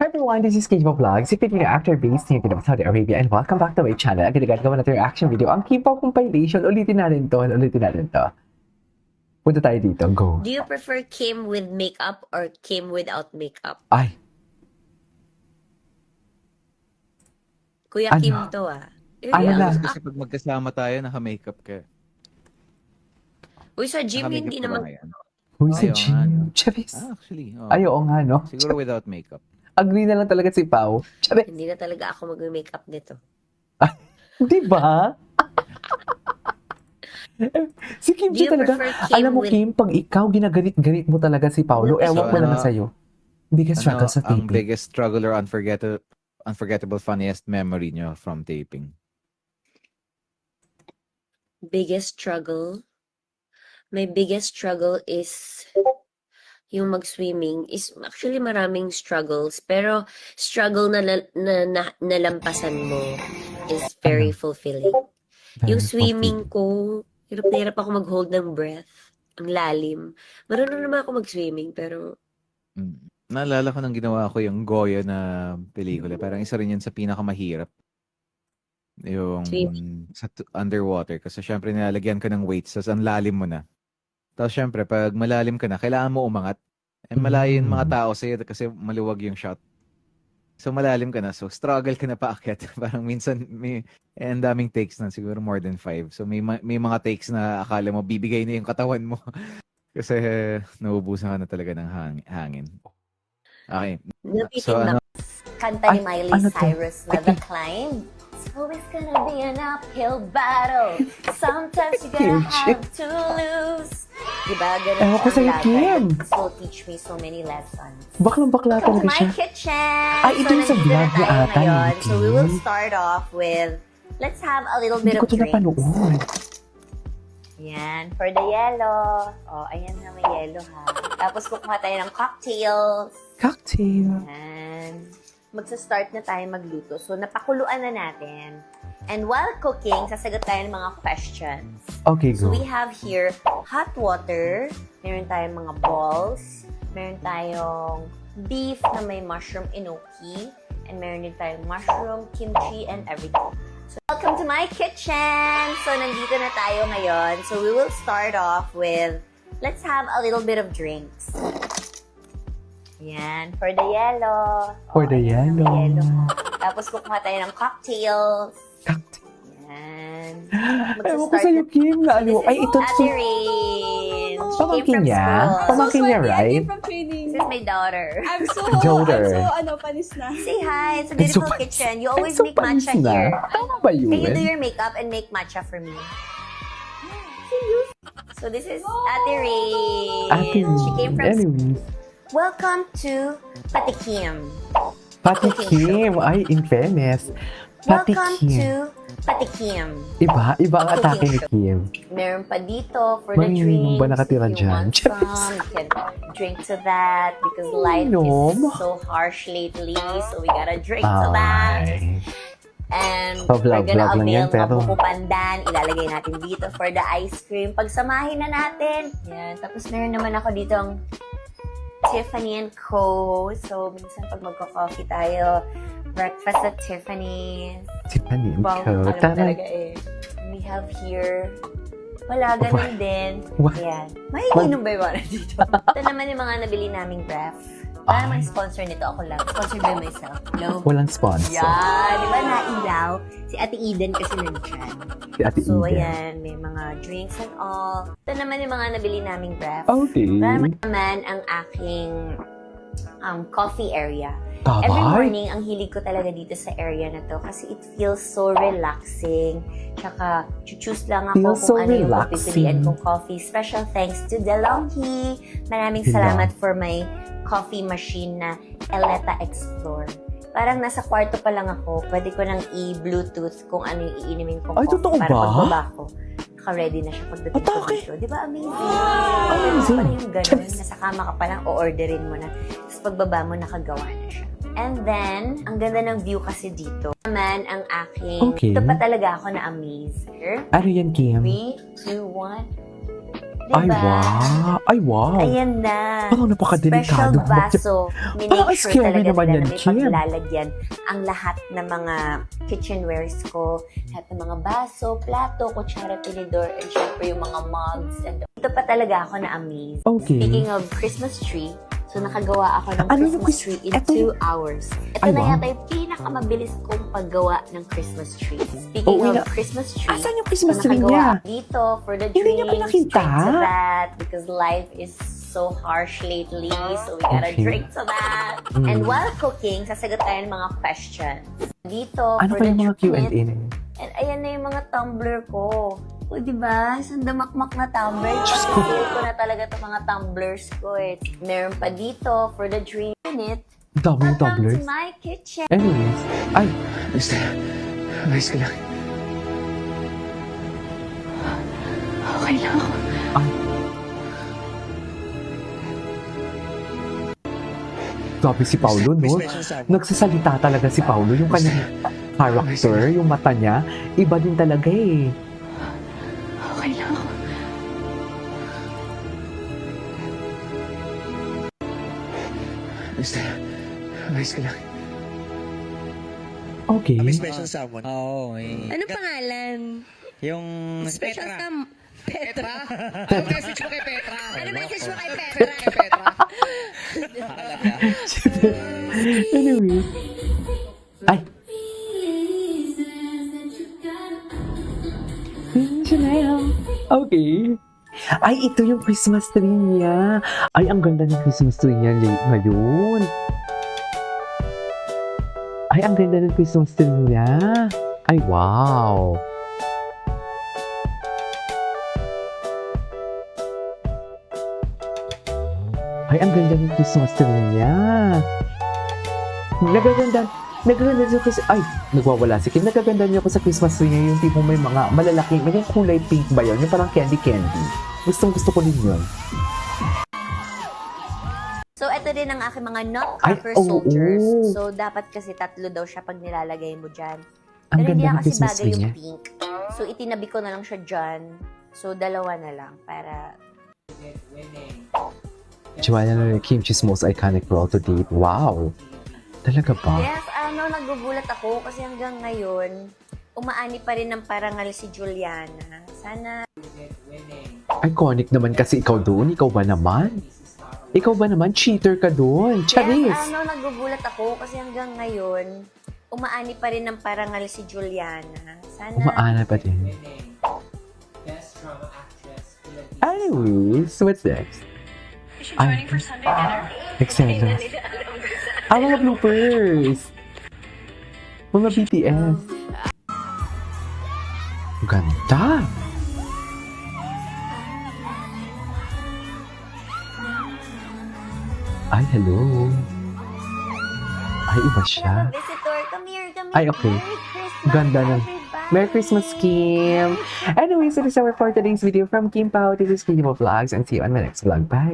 everyone, this is Kejmo Vlogs, si Filipino actor based here in Saudi Arabia, and welcome back to my channel. Agad gawa natin reaction video. Ang K-pop compilation, ulitin natin to. Punta tayo dito, go. Do you prefer Kim with makeup or Kim without makeup? Ay, Kuya Ano? Kim to ah. Ano na? Kasi pag magkasama tayo, naka-makeup ka. Uy, sa gym Naka-makeup hindi ka ba naman. ngayon? huy si Ayaw nga, Jim. no? Chavis. Actually, oo. Ay, oo nga, no? Siguro without makeup. Agree na lang talaga si Pao. Chavis. Hindi na talaga ako mag-makeup nito. Di ba? Si Kim Do Chi you talaga. prefer Kim Alam mo, with- Kim, pag ikaw ginagalit-galit mo talaga si Paolo, So, ewan ko ano, naman sa'yo. Biggest struggle sa ang taping. biggest struggle or unforgettable funniest memory nyo from taping? Biggest struggle? My biggest struggle is yung mag-swimming. Is actually maraming struggles. Pero struggle na nalampasan mo is very fulfilling. Yung swimming ko, hirap na hirap ako mag-hold ng breath. Ang lalim. Marunong naman ako mag-swimming, pero Naalala ko nang ginawa ko yung Goya na pelikula. Parang isa rin yun sa pinakamahirap. Yung underwater. Kasi syempre nilalagyan ka ng weights. Tapos ang lalim mo na. Tapos syempre, pag malalim ka na, kailangan mo umangat. Eh, malayo yung mga tao sa'yo kasi maluwag yung shot. So malalim ka na. So struggle ka na paakyat. Parang minsan ang daming takes na. Siguro more than 5. So may mga takes na akala mo bibigay na yung katawan mo. Kasi nauubusan ka na talaga ng hangin. Okay. napitin So ano? Kanta ni Ay, Miley ano to? Cyrus na The Climb. So it's gonna be an uphill battle. Sometimes you gotta have to lose. Diba? Ganun Ewan ko siya sa'yo, ang Kim. laban. This will teach me so many lessons. Baklang-bakla Welcome to talaga my siya. kitchen! Ay, ito yung sa nandito vlog na niya tayo ata, ngayon. ni So we will Kim. start off with, let's have a little Hindi bit ko of ito drinks. napanood. Yan, for the yellow. Oh, ayan na may yellow ha. Tapos kukuha tayo ng cocktails. Cocktail. And magsa-start na tayo magluto. So, napakuluan na natin. And while cooking, sasagot tayo ng mga questions. Okay, So, go. we have here hot water. Meron tayong mga balls. Meron tayong beef na may mushroom enoki. And meron din tayong mushroom, kimchi, and everything. So, welcome to my kitchen! So, nandito na tayo ngayon. So, we will start off with, let's have a little bit of drinks. Yan, for the yellow. For the ayan na, may yellow. yellow. Tapos kukuha tayo ng cocktails. Cocktail. Yan. Ewan ko sa'yo, Kim, na ano. Ay, ito. Ate Rain. She Pamangkin came from niya? school. Pamangkin niya, Sweaty, I right? came from training. This is my daughter. Daughter. Panis na. Say hi. It's a It's so beautiful panis. kitchen. You always It's so make matcha panis na. here. Tama ba yun? Can you do your makeup and make matcha for me? So this is Ate Rain. Ate She came from anyways. Welcome to Patikim. Pati Kim. Ay, in fairness. Pati Welcome Kim. to Patikim. Iba ang atake ni Kim. Meron pa dito for the May drinks. inom ba nakatira If you dyan? want some, you can drink to that because life Inom? is so harsh lately. So we gotta drink to that. Ay. And Pa-vlog, we're gonna vlog lang yan, avail mga pero- buko pandan. Ilalagay natin dito for the ice cream. Pagsamahin na natin. Yan. Tapos meron naman ako dito ang Tiffany & Co. So, minsan pag magko-coffee tayo, breakfast at Tiffany's. Tiffany and Wow, Co. alam Tara. talaga eh. We have here, wala, ganun din. What? Ayan. May inom ba yung mga dito? Ito naman yung mga nabili naming ref. Wala namang sponsor nito. Ako lang. Sponsored by myself. No. Walang sponsor. Yan. Di ba nailaw? Si Ate Eden kasi nandyan. Si Ate So, Eden. ayan. May mga drinks and all. Ito naman yung mga nabili naming ref. Okay. Ito naman ang aking coffee area. Every Tabay. morning, ang hilig ko talaga dito sa area na to kasi it feels so relaxing. Tsaka, choose lang ako Feels so kung ano yung relaxing. pipilian kong coffee. Special thanks to DeLonghi. Maraming salamat for my coffee machine na Eleta Explore. Parang nasa kwarto pa lang ako, pwede ko nang i-Bluetooth kung ano yung iinimin kong Ay, coffee. totoo para ba? pagbaba ko, naka-ready na siya pagdating ko Atake. dito. Di ba amazing? Amazing. Parang yung ganun, nasa kama ka pa lang, o-orderin mo na. Tapos pagbaba mo, nakagawa na siya. And then, ang ganda ng view kasi dito. Naman ang aking, Okay. ito pa talaga ako na amaze. Here, Ano yan, Kim? 3, 2, 1. Ay, Diba? wow. Ay, wow. Ayan na. Parang napakadelikado. Special vaso. Parang Minake sure scary talaga naman nila yan, na may Kim. paglalagyan ang lahat ng mga kitchenwares ko. Lahat ng mga baso, plato, kutsara, tinidor, and syempre yung mga mugs. And ito pa talaga ako na-amaze. Okay. Speaking of Christmas tree, so nakagawa ako ng Ano yung Christmas tree in eto- 2 hours. Ito Ay, na wow. yata yung pinakamabilis kong paggawa ng Christmas tree. Speaking Oh, of Christmas tree, Asan yung Christmas so tree nakagawa niya? dito for the Hindi niya drinks, pinakita. drink to that, because life is so harsh lately, so we gotta Okay. drink to that. Mm. And while cooking, sasagot tayo ng mga questions. Dito, Ano for pa the yung mga drink, Q&A na yun? and ayan na yung mga tumbler ko. O, diba? Isang damakmak na tumbler. Diyos ko. Sale ko na talaga itong mga tumblers ko eh. Meron pa dito for the drink unit. Ang dami yung Welcome tumblers. to my kitchen. Anyways, ay, Basta, ayos ka lang. Okay lang ako. grabe si Paulo, no? Nagsasalita talaga si Paulo. Yung kanyang character, yung mata niya, iba din talaga eh. Okay lang ako. Basta, ayos ka lang. Okay. May special someone. Oo, eh. Ano pangalan? Yung Special Petra. Petra? Ano message mo kay Petra? Ano message mo kay Petra? Kay Petra. Anyway. Ay. Chanel. Okay. Ay, ito yung Christmas tree niya. Ay, ang ganda ng Christmas tree niya ngayon. Ay, ang ganda ng Christmas tree niya. Ay, wow. Ay, ang ganda ng Christmas tree niya. Nagaganda niya kasi, ay, nagwawala si Kim. Nagaganda niya ako sa Christmas tree niya, yung tipong may mga malalaking, may kulay pink ba yun? Yung parang candy. Gustong gusto ko din yun. So, ito din ang aking mga Ay, nutcracker oo. soldiers. So, dapat kasi tatlo daw siya pag nilalagay mo dyan. Ang Pero hindi ganda na ng kasi Christmas bagay tree yung niya. pink. So, itinabi ko na lang siya dyan. So, dalawa na lang para... Joanna and Kim, she's most iconic role to date. Wow! Talaga ba? Yes, nagugulat ako kasi hanggang ngayon, umaani pa rin ng parangal si Juliana. Sana... Iconic naman kasi ikaw doon. Ikaw ba naman? Ikaw ba naman? Cheater ka doon. Charis! Yes, nagugulat ako kasi hanggang ngayon, umaani pa rin ng parangal si Juliana. Sana... Umaana pa din. Anyways, what's next? Ay, excellent. Mga bloopers! Mga BTS. Ganda! Ay, hello. Ay, iba siya. Visitor, come here. Ay, okay. Merry Christmas, Ganda na. everybody. Merry Christmas, Kim! Anyways, it is our for today's video from Kim Pao. This is Kim Vlogs and see you on my next vlog. Bye!